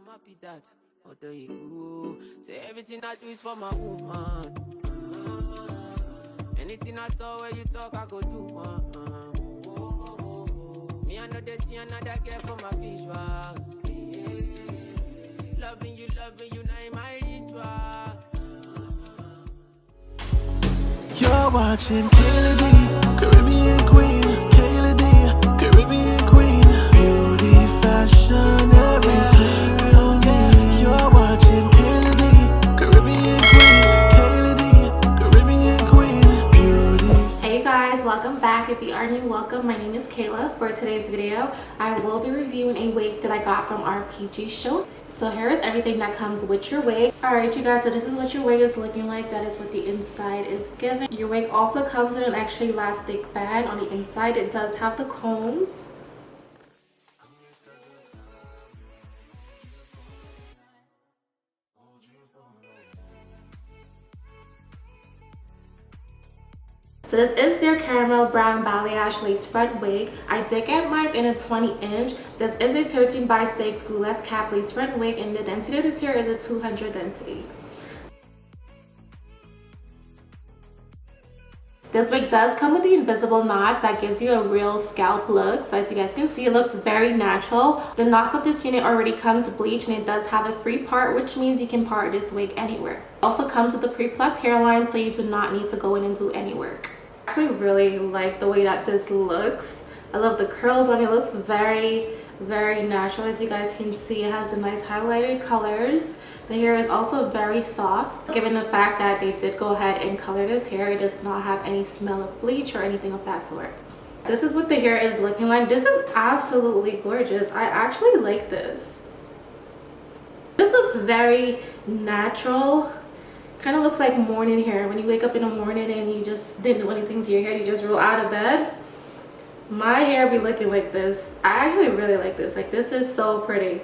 I'm happy that. I'll tell you, say everything I do is for my woman. Anything I talk, where you talk, I go do. Me, I know they see another girl for my visuals. Loving you, now in my ritual. You're watching Kayladeebookings, Caribbean Queen, Kayladeebookings, Caribbean Queen. Beauty, fashion, everything real me. You're watching Kayladeebookings, Caribbean Queen, Kayladeebookings, Caribbean Queen. Beauty. Hey guys, welcome back. If you are new, welcome. My name is Kayla. For today's video, I will be reviewing a wig that I got from RPGSHOW. So here is everything that comes with your wig. Alright you guys, so this is what your wig is looking like. That is what the inside is given. Your wig also comes with an extra elastic band on the inside. It does have the combs. So this is their caramel brown balayage lace front wig. I did get mine in a 20-inch. This is a 13 by 6 glueless cap lace front wig, and the density of this hair is a 200 density. This wig does come with the invisible knots that gives you a real scalp look. So as you guys can see, it looks very natural. The knots of this unit already comes bleached, and it does have a free part, which means you can part this wig anywhere. It also comes with the pre-plucked hairline, so you do not need to go in and do any work. I actually really like the way that this looks. I love the curls on it. It looks very natural. As you guys can see, it has a nice highlighted colors. The hair is also very soft. Given the fact that they did go ahead and color this hair, it does not have any smell of bleach or anything of that sort. This is what the hair is looking like. This is absolutely gorgeous. I actually like this. This looks very natural. Kind of looks like morning hair. When you wake up in the morning and you just didn't do anything to your hair, you just roll out of bed. My hair be looking like this. I actually really like this. Like, this is so pretty.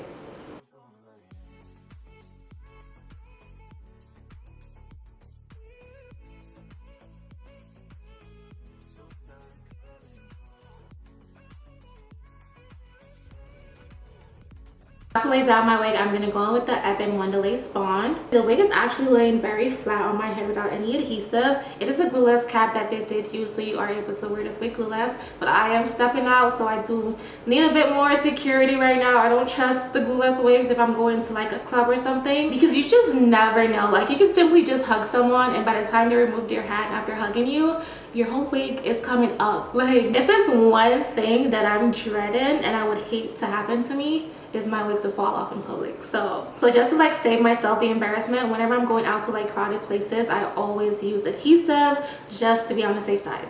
To lay down my wig, I'm going to go in with the Ebin Wonderlace Bond. The wig is actually laying very flat on my head without any adhesive. It is a glueless cap that they did use, so you are able to wear this wig glueless. But I am stepping out, so I do need a bit more security right now. I don't trust the glueless wigs if I'm going to like a club or something, because you just never know. Like, you can simply just hug someone, and by the time they remove their hat after hugging you, your whole wig is coming up. Like, if there's one thing that I'm dreading and I would hate to happen to me, is my wig to fall off in public. So just to like save myself the embarrassment, whenever I'm going out to like crowded places, I always use adhesive just to be on the safe side.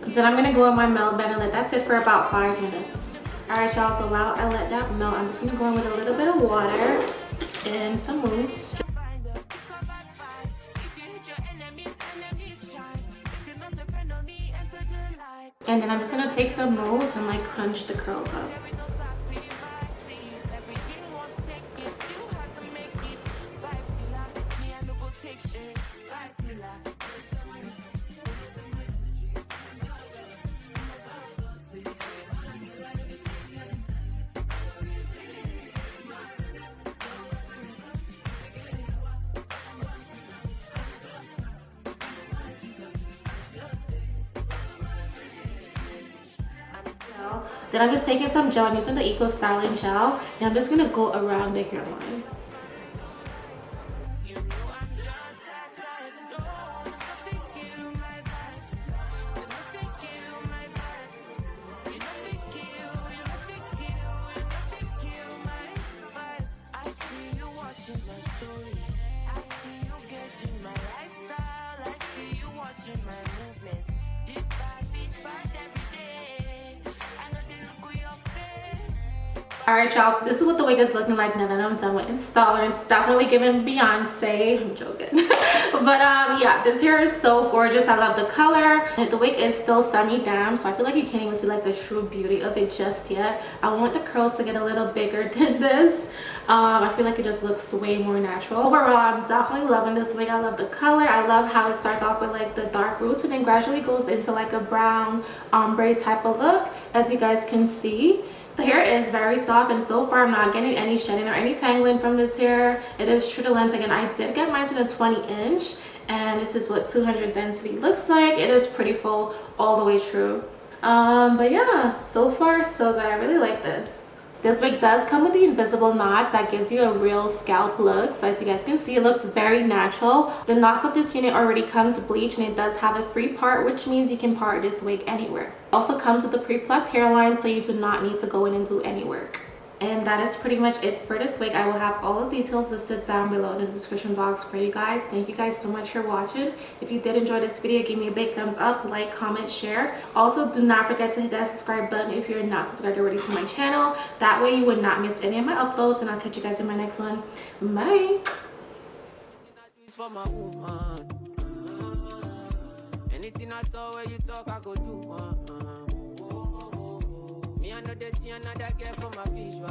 Then I'm gonna go with my melt band and let that sit for about 5 minutes. Alright y'all, so while I let that melt, I'm just gonna go in with a little bit of water and some mousse. And then I'm just gonna take some mousse and like crunch the curls up. Then I'm just taking some gel. I'm using the Eco Styling gel, and I'm just gonna go around the hairline. Alright y'all, so this is what the wig is looking like now that I'm done with installing. It's definitely giving Beyonce. I'm joking. But yeah, this hair is so gorgeous. I love the color. And the wig is still semi-damp, so I feel like you can't even see like the true beauty of it just yet. I want the curls to get a little bigger than this. I feel like it just looks way more natural. Overall, I'm definitely loving this wig. I love the color. I love how it starts off with like the dark roots and then gradually goes into like a brown ombre type of look, as you guys can see. The hair is very soft, and so far I'm not getting any shedding or any tangling from this hair. It is true to length. Again, I did get mine in a 20-inch, and this is what 200 density looks like. It is pretty full all the way through. But yeah, so far so good. I really like this. This wig does come with the invisible knots that gives you a real scalp look. So as you guys can see, it looks very natural. The knots of this unit already comes bleached, and it does have a free part, which means you can part this wig anywhere. It also comes with the pre-plucked hairline, so you do not need to go in and do any work. And that is pretty much it for this wig. I will have all the details listed down below in the description box for you guys. Thank you guys so much for watching. If you did enjoy this video, give me a big thumbs up, like, comment, share. Also, do not forget to hit that subscribe button if you're not subscribed already to my channel. That way you would not miss any of my uploads, and I'll catch you guys in my next one. Bye! Anything I talk, where you talk, I go do. Me, I know they see another girl for my visual.